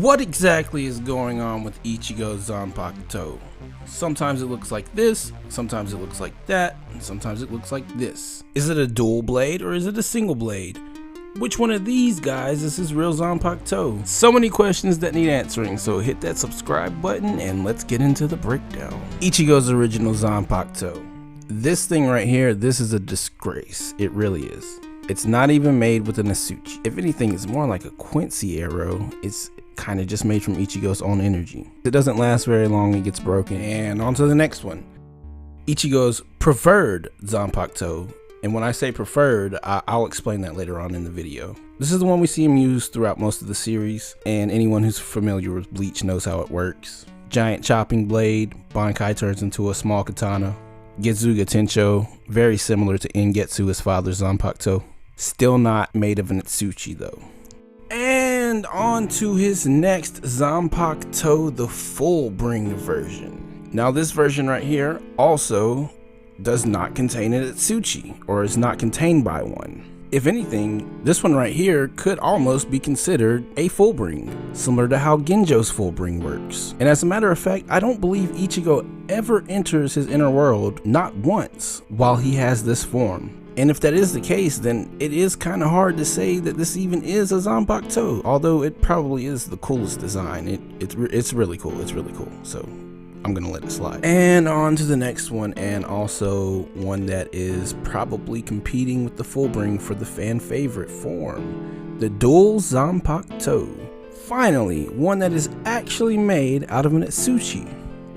What exactly is going on with Ichigo'S Zanpakuto? Sometimes it looks like this, sometimes it looks like that, and sometimes it looks like this. Is it a dual blade or is it a single blade? Which one of these guys is his real Zanpakuto? So many questions that need answering, so hit that subscribe button and let's get into the breakdown. Ichigo'S original Zanpakuto. This thing right here, this is a disgrace. It really is. It's not even made with an Asuchi. If anything, it's more like a Quincy arrow. It's kind of just made from Ichigo's own energy. It doesn't last very long, it gets broken. And on to the next one. Ichigo's preferred Zanpakuto. And when I say preferred, I'll explain that later on in the video. This is the one we see him use throughout most of the series, and anyone who's familiar with Bleach knows how it works. Giant chopping blade, Bankai turns into a small katana. Getsuga Tensho, very similar to Ingetsu, his father's Zanpakuto. Still not made of an Asuchi though. And on to his next Zanpakuto, the fullbring version. Now this version right here also does not contain an Asuchi, or is not contained by one. If anything, this one right here could almost be considered a fullbring, similar to how Genjo's fullbring works. And as a matter of fact, I don't believe Ichigo ever enters his inner world, not once, while he has this form. And if that is the case, then it is kind of hard to say that this even is a Zanpakuto, although it probably is the coolest design. It's really cool, so I'm gonna let it slide. And on to the next one, and also one that is probably competing with the fullbring for the fan favorite form, the dual Zanpakuto. Finally, one that is actually made out of an Asuchi.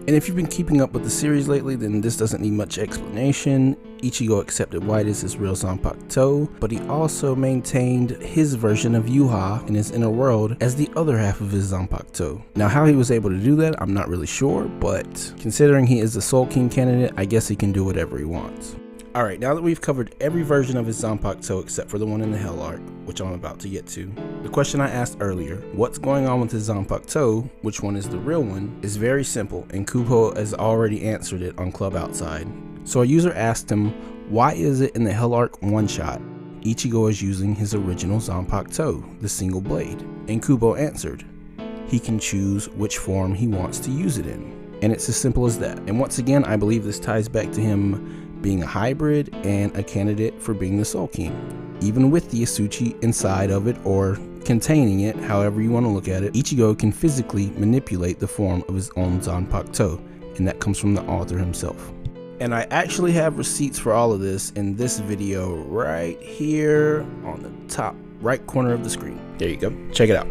And if you've been keeping up with the series lately, then this doesn't need much explanation. Ichigo accepted White as his real Zanpakuto, but he also maintained his version of Yuha in his inner world as the other half of his Zanpakuto. Now how he was able to do that, I'm not really sure, but considering he is the Soul King candidate, I guess he can do whatever he wants. Alright, now that we've covered every version of his Zanpakuto except for the one in the Hell Arc, which I'm about to get to, the question I asked earlier, what's going on with his Zanpakuto, which one is the real one, is very simple, and Kupo has already answered it on Club Outside. So a user asked him, why is it in the Hell Arc one-shot, Ichigo is using his original Zanpakuto, the single blade? And Kupo answered, he can choose which form he wants to use it in. And it's as simple as that. And once again, I believe this ties back to him being a hybrid and a candidate for being the Soul King. Even with the Asuchi inside of it or containing it, however you want to look at it, Ichigo can physically manipulate the form of his own Zanpakuto, and that comes from the author himself. And I actually have receipts for all of this in this video right here on the top right corner of the screen. There you go, check it out.